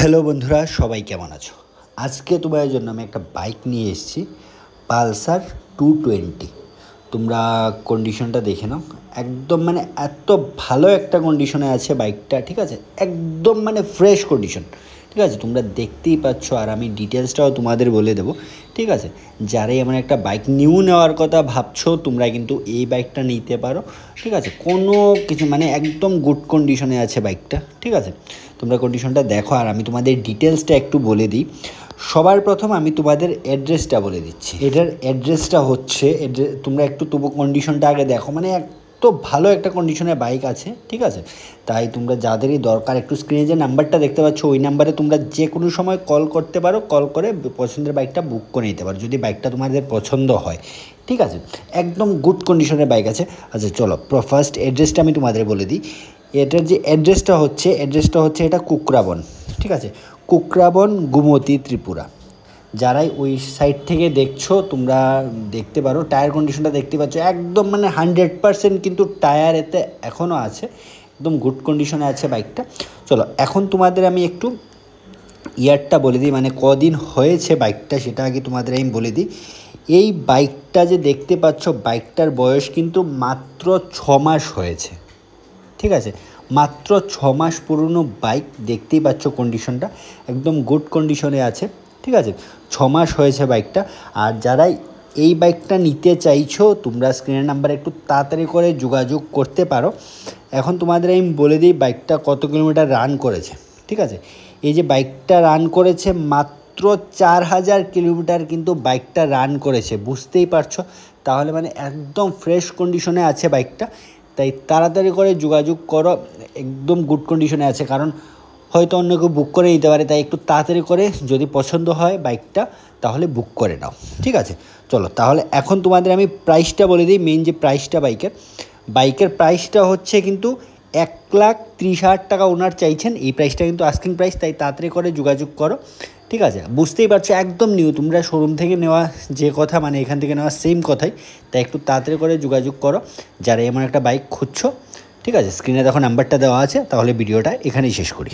Hello বন্ধুরা, সবাই কেমন আছো? আজকে তোমাদের জন্য আমি একটা বাইক নিয়ে এসেছি, পালসার 220। তোমরা কন্ডিশনটা দেখে নাও। একদম মানে এত ভালো একটা কন্ডিশনে আছে বাইকটা, ঠিক আছে? একদম মানে ফ্রেশ কন্ডিশন, ঠিক আছে? তোমরা দেখতেই পাচ্ছ, আর আমি ডিটেলসটাও তোমাদের বলে দেবো, ঠিক আছে? যারাই এমন একটা বাইক নিউ নেওয়ার কথা ভাবছো, তোমরা কিন্তু এই বাইকটা নিতে পারো, ঠিক আছে? কোনো কিছু মানে একদম গুড কন্ডিশনে আছে বাইকটা, ঠিক আছে? তোমরা কন্ডিশনটা দেখো, আর আমি তোমাদের ডিটেলসটা একটু বলে দিই। সবার প্রথম আমি তোমাদের অ্যাড্রেসটা বলে দিচ্ছি। এটার অ্যাড্রেসটা হচ্ছে, তোমরা একটু তবু কন্ডিশনটা আগে দেখো, মানে এত ভালো একটা কন্ডিশনের বাইক আছে, ঠিক আছে? তাই তোমরা যাদেরই দরকার, একটু স্ক্রিনে যে নাম্বারটা দেখতে পাচ্ছ, ওই নাম্বারে তোমরা যে কোনো সময় কল করতে পারো, কল করে পছন্দের বাইকটা বুক করে নিতে পারো, যদি বাইকটা তোমাদের পছন্দ হয়, ঠিক আছে? একদম গুড কন্ডিশনের বাইক আছে। আচ্ছা চলো, ফার্স্ট অ্যাড্রেসটা আমি তোমাদের বলে দিই। এটার যে অ্যাড্রেসটা হচ্ছে এটা কুকরাবন, ঠিক আছে? কুকরাবন, গুমতি, ত্রিপুরা। যারাই ওই সাইড থেকে দেখছো, তোমরা দেখতে পারো, টায়ার কন্ডিশনটা দেখতে পাচ্ছ, একদম মানে 100% কিন্তু টায়ার এতে এখনও আছে, একদম গুড কন্ডিশনে আছে বাইকটা। চলো, এখন তোমাদের আমি একটু ইয়ারটা বলে দিই, মানে কদিন হয়েছে বাইকটা, সেটা আগে তোমাদের আমি বলে দিই। এই বাইকটা যে দেখতে পাচ্ছ, বাইকটার বয়স কিন্তু মাত্র 6 মাস হয়েছে, ঠিক আছে? মাত্র 6 মাস পুরনো বাইক, দেখতেই পাচ্ছ কন্ডিশনটা একদম গুড কন্ডিশনে আছে, ঠিক আছে? 6 মাস হয়েছে বাইকটা। আর যারাই এই বাইকটা নিতে চাইছো, তোমরা স্ক্রিনের নাম্বারে একটু তাড়াতাড়ি করে যোগাযোগ করতে পারো। এখন তোমাদের আমি বলে দিই বাইকটা কত কিলোমিটার রান করেছে, ঠিক আছে? এই যে বাইকটা রান করেছে মাত্র 4000 কিলোমিটার কিন্তু বাইকটা রান করেছে, বুঝতেই পারছো? তাহলে মানে একদম ফ্রেশ কন্ডিশনে আছে বাইকটা। তাই তাড়াতাড়ি করে যোগাযোগ করো, একদম গুড কন্ডিশনে আছে, কারণ হয়তো অন্য কেউ বুক করে নিতে পারে। তাই একটু তাড়াতাড়ি করে, যদি পছন্দ হয় বাইকটা, তাহলে বুক করে নাও, ঠিক আছে? চলো, তাহলে এখন তোমাদের আমি প্রাইসটা বলে দিই। মেইন যে প্রাইসটা বাইকের প্রাইসটা হচ্ছে কিন্তু 1,30,000 টাকা ওনার চাইছেন। এই প্রাইসটা কিন্তু আস্কিং প্রাইস, তাই তাড়াতাড়ি করে যোগাযোগ করো, ঠিক আছে? বুঝতেই পারছো একদম নিউ, তোমরা শোরুম থেকে নেওয়া যে কথা, মানে এখান থেকে নেওয়া সেম কথাই। তাই একটু তাড়াতাড়ি করে যোগাযোগ করো যারা এমন একটা বাইক খুঁজছো, ঠিক আছে? স্ক্রিনে দেখো নাম্বারটা দেওয়া আছে। তাহলে ভিডিওটা এখানেই শেষ করি।